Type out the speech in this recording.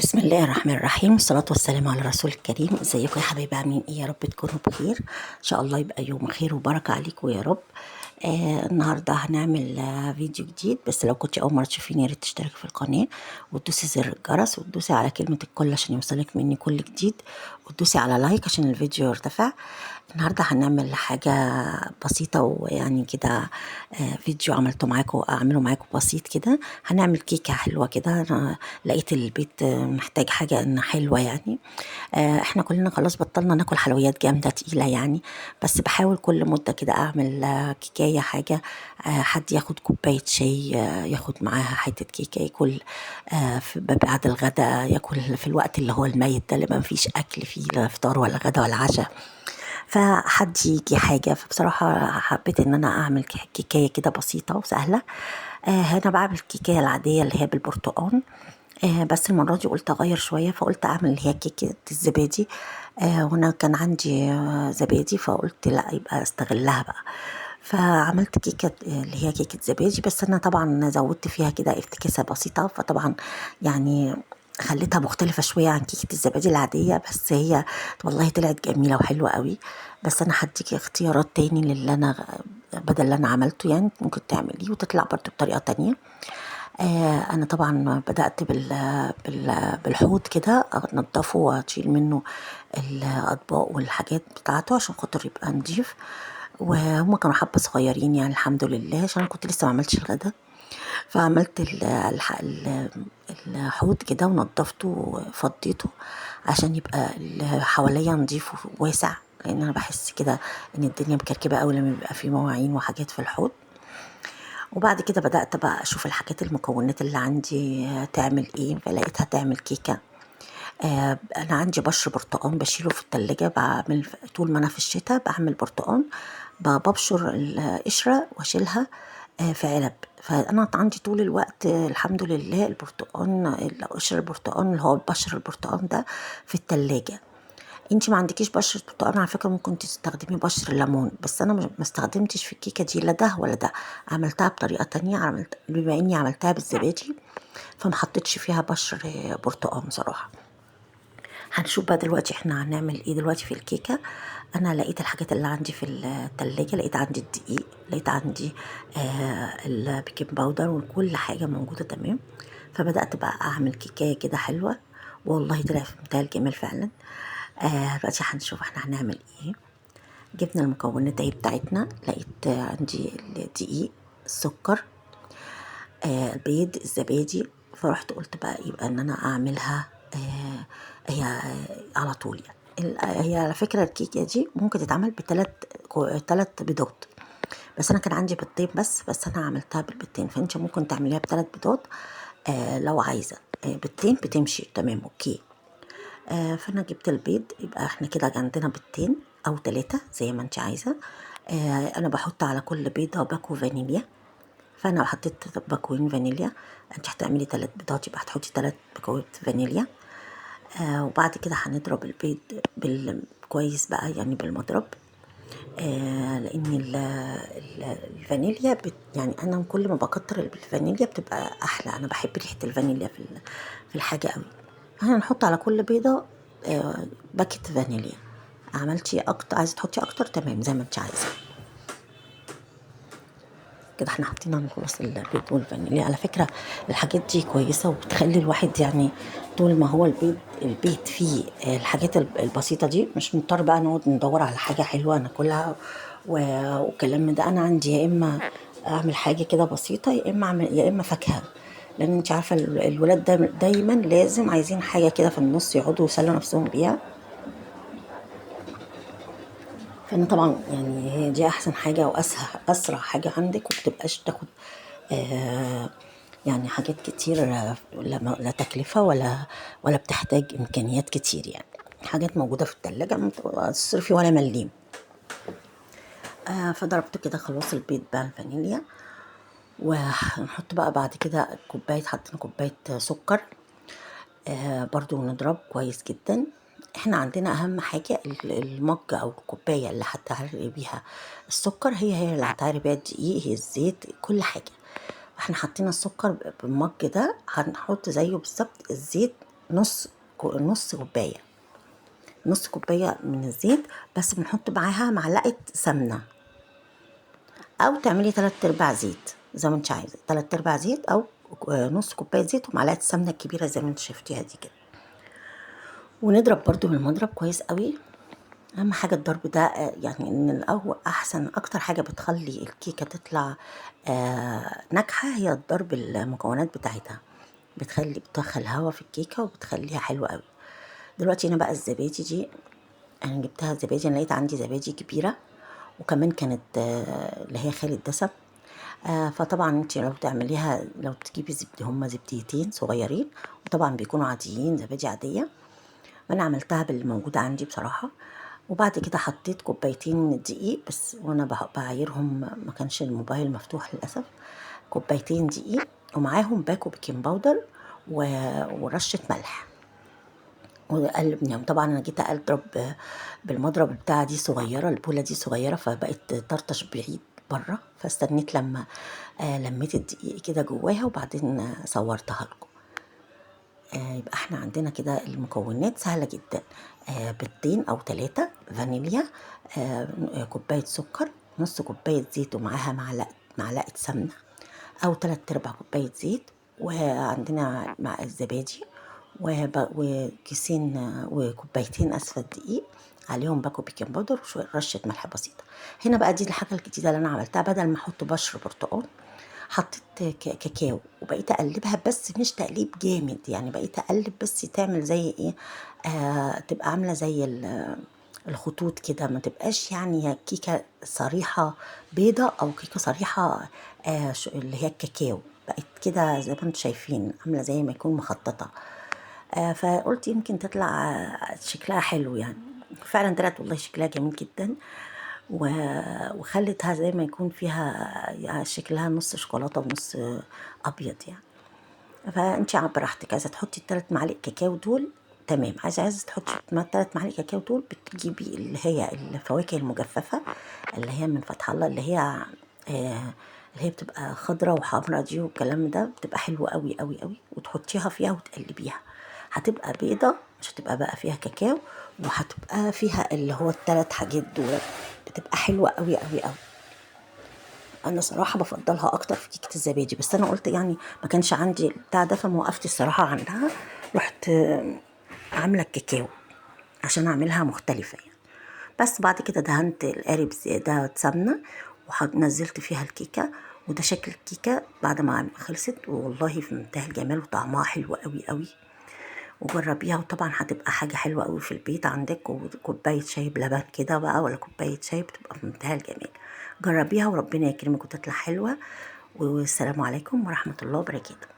بسم الله الرحمن الرحيم، والصلاة والسلام على رسول الكريم. ازيكم يا حبايبي؟ عاملين ايه؟ يا رب تكونوا بخير ان شاء الله. يبقى يوم خير وبركة عليكم يا رب. النهاردة هنعمل فيديو جديد، بس لو كنت اول مرة تشوفيني يا ريت تشتركي في القناة وتدوسي زر الجرس وتدوسي على كلمة الكل عشان يوصلك مني كل جديد، وتدوسي على لايك عشان الفيديو يرتفع. النهاردة هنعمل حاجة بسيطة ويعني كده، فيديو اعمله معاكم بسيط كده. هنعمل كيكة حلوة كده. انا لقيت البيت محتاج حاجة إن حلوة يعني. احنا كلنا خلاص بطلنا ناكل حلويات جامدة تقيلة يعني، بس بحاول كل مدة كده اعمل كيكاية حاجة. حد ياخد كوباية شاي، ياخد معاها حتة كيكة ياكل بعد الغداء، ياكل في الوقت اللي هو الميت ده اللي ما فيش اكل فيه، لا فطار ولا غدا ولا عشاء، فحد يجي حاجة. فبصراحة حبيت ان انا اعمل كيكاية كده بسيطة وسهلة. انا بعمل الكيكاية العادية اللي هي بالبرتقال، بس المرة دي قلت أغير شوية، فقلت أعمل اللي هي كيكة الزبادي. وأنا كان عندي زبادي، فقلت لا يبقى استغلها بقى. فعملت كيكة اللي هي كيكة زبادي، بس أنا طبعا زودت فيها كده افتكاسة بسيطة، فطبعا يعني خليتها مختلفة شوية عن كيكة الزبادي العادية، بس هي والله طلعت جميلة وحلوة قوي. بس أنا هديكي اختيارات تاني للي أنا بدل اللي أنا عملته، يعني ممكن تعمليه وتطلع برضو بطريقة تانية. انا طبعا بدأت بالحوض كده، انضفه واشيل منه الاطباق والحاجات بتاعته عشان خاطر يبقى نضيف. وهم كانوا حبة صغيرين يعني الحمد لله، عشان انا كنت لسه ما عملتش الغدا. فعملت الحوض كده ونضفته وفضيته عشان يبقى اللي حواليا نضيف وواسع، لان انا بحس كده ان الدنيا مكركبه قوي لما بيبقى في مواعين وحاجات في الحوض. وبعد كده بدأت بقى أشوف الحاجات المكونات اللي عندي تعمل إيه، فلقيتها تعمل كيكة. أنا عندي بشر برتقان بشيله في التلاجة، بعمل طول ما أنا في الشتاء بعمل برتقان، ببشر القشرة وأشيلها في علب. فأنا عندي طول الوقت الحمد لله البرتقان، قشر البرتقان اللي هو بشر البرتقان ده في التلاجة. انتي ما عندكيش بشرة برتقال على فكرة ممكن تستخدمي بشر ليمون، بس انا ما استخدمتش في الكيكة دي لا ده ولا ده. عملتها بطريقة تانية، بما اني عملتها بالزبادي فما حطيتش فيها بشر برتقال صراحة. هنشوف بقى دلوقتي احنا هنعمل ايه دلوقتي في الكيكة. انا لقيت الحاجات اللي عندي في التلاجة، لقيت عندي الدقيق، لقيت عندي البيكنج باودر، وكل حاجة موجودة تمام. فبدأت بقى اعمل كيكاية كده حلوة، والله طلع في منتهى الجمال فعلا. دلوقتي هنشوف احنا هنعمل ايه. جبنا المكونات اهي بتاعتنا، لقيت عندي الدقيق، السكر، البيض، الزبادي. فرحت قلت بقى يبقى ان انا اعملها هي على طول يعني. هي على فكرة الكيكة دي ممكن تتعمل تلات بيضات، بس انا كان عندي بيضتين بس انا عملتها بالبيضتين، فانت ممكن تعمليها بثلاث بيضات لو عايزة. بيضتين بتمشي تمام اوكي. فانا جبت البيض، يبقى احنا كده عندنا بيضتين او ثلاثة زي ما انت عايزة. انا بحط على كل بيضة باكو فانيليا، فانا حطيت باكوين فانيليا. انت هتعملي 3 بيضات يبقى هتحطي 3 باكوات فانيليا. وبعد كده هنضرب البيض كويس بقى يعني بالمضرب. لان الفانيليا يعني انا كل ما بكتر الفانيليا بتبقى احلى، انا بحب ريحه الفانيليا في الحاجه قوي. هنحط على كل بيضه باكت فانيليا. عملتي اكتر عايزه تحطي اكتر تمام زي ما انت عايزه. كده احنا حطينا خلاص البيض والفانيليا. على فكره الحاجات دي كويسه وبتخلي الواحد يعني طول ما هو البيت فيه الحاجات البسيطه دي، مش مضطر بقى نقعد ندور على حاجه حلوه ناكلها والكلام من ده. انا عندي يا اما اعمل حاجه كده بسيطه، يا اما يا اما فاكهه، لان انت عارفه الولاد دايما لازم عايزين حاجه كده في النص يقعدوا يسلوا نفسهم بيها. فانا طبعا يعني هي دي احسن حاجه واسهل اسرع حاجه عندك، ومبتبقاش تاخد آه يعني حاجات كتير، لا تكلفه ولا بتحتاج امكانيات كتير، يعني حاجات موجوده في التلاجة ما تصرفي ولا مليم. فضربت كده خلاص البيض بقى الفانيليا، ونحط بقى بعد كده حطينا كوبايه سكر. برضو نضرب كويس جدا. احنا عندنا اهم حاجة المج او الكوباية اللي هتعري بيها السكر، هي اللي هتعري بيها الدقيق، هي الزيت، كل حاجة. احنا حطينا السكر بالمج ده، هنحط زيه بالظبط الزيت نص كوباية، نص كوباية من الزيت، بس بنحط معاها معلقة سمنة، او تعملي 3/4 زيت زي ما انت عايزة، 3/4 زيت او نص كوباية زيت ومعلقة السمنة الكبيرة زي ما انت شفتيها دي كده. ونضرب برضو بالمضرب كويس قوي. اهم حاجه الضرب ده، يعني ان الاول احسن اكتر حاجه بتخلي الكيكه تطلع ناجحه هي الضرب، المكونات بتاعتها بتدخل هوا في الكيكه وبتخليها حلوه قوي. دلوقتي هنا بقى الزبادي دي، انا جبتها زبادي، انا لقيت عندي زبادي كبيره، وكمان كانت اللي هي خالي الدسم. فطبعا انت لو تعمليها، لو تجيبي زبدة، هما زبديتين صغيرين، وطبعا بيكونوا عاديين زبادي عاديه. وانا عملتها بالموجود عندي بصراحة. وبعد كده حطيت كوبايتين دقيق بس، وانا بعايرهم ما كانش الموبايل مفتوح للأسف. كوبايتين دقيق ومعاهم باكو بيكنج باودر ورشة ملح، وقلبناهم. طبعا انا جيت اضرب بالمضرب بتاع دي صغيرة، البولة دي صغيرة، فبقت طرطش بعيد بره، فاستنيت لما لميت الدقيق كده جواها، وبعدين صورتها لكم. يبقى احنا عندنا كده المكونات سهلة جدا. بيضتين او 3 فانيليا، كوباية سكر، نص كوباية زيت ومعاها معلقة سمنة، او 3/4 كوباية زيت، وعندنا مع الزبادي، وكيسين وكوبايتين اسفة دقيق، عليهم باكو بيكنج باودر وشوية رشة ملح بسيطة. هنا بقى دي الحاجة الجديدة اللي انا عملتها، بدل ما احط بشر برتقال حطيت كاكاو، وبقيت اقلبها بس مش تقليب جامد، يعني بقيت اقلب بس تعمل زي ايه، تبقى عامله زي الخطوط كده، ما تبقاش يعني كيكه صريحه بيضه او كيكه صريحه اللي هي الكاكاو. بقت كده زي ما انتم شايفين، عامله زي ما يكون مخططه. فقلت يمكن تطلع شكلها حلو يعني. فعلا طلعت والله شكلها جميل جدا، وخلتها زي ما يكون فيها يعني شكلها نص شوكولاته ونص ابيض يعني. فانت براحتك، عايزه تحطي ال3 معالق كاكاو دول تمام، عايزه تحطي 3 معالق كاكاو دول، بتجيبي اللي هي الفواكه المجففه اللي هي من فتح الله، اللي هي اللي هي بتبقى خضرة وحمرا دي والكلام ده، بتبقى حلوة قوي قوي قوي، وتحطيها فيها وتقلبيها، هتبقى بيضة، مش هتبقى بقى فيها كاكاو، وهتبقى فيها اللي هو ال3 حاجات دول، بتبقى حلوة قوي قوي قوي. انا صراحة بفضلها اكتر في كيكة الزبادي، بس انا قلت يعني ما كانش عندي بتاع ده، فما وقفت الصراحة عندها، رحت عاملة الكاكاو عشان اعملها مختلفة يعني. بس بعد كده دهنت القالب ده سمنة، ونزلت فيها الكيكة، وده شكل الكيكة بعد ما خلصت، والله في منتهى الجمال وطعمها حلو قوي قوي. وجربيها، وطبعا هتبقى حاجة حلوة قوي في البيت عندك، وكوباية شاي بلبن كده بقى، ولا كوباية شاي، بتبقى في منتهى الجمال. جربيها وربنا يكرمك وتطلع حلوة. والسلام عليكم ورحمة الله وبركاته.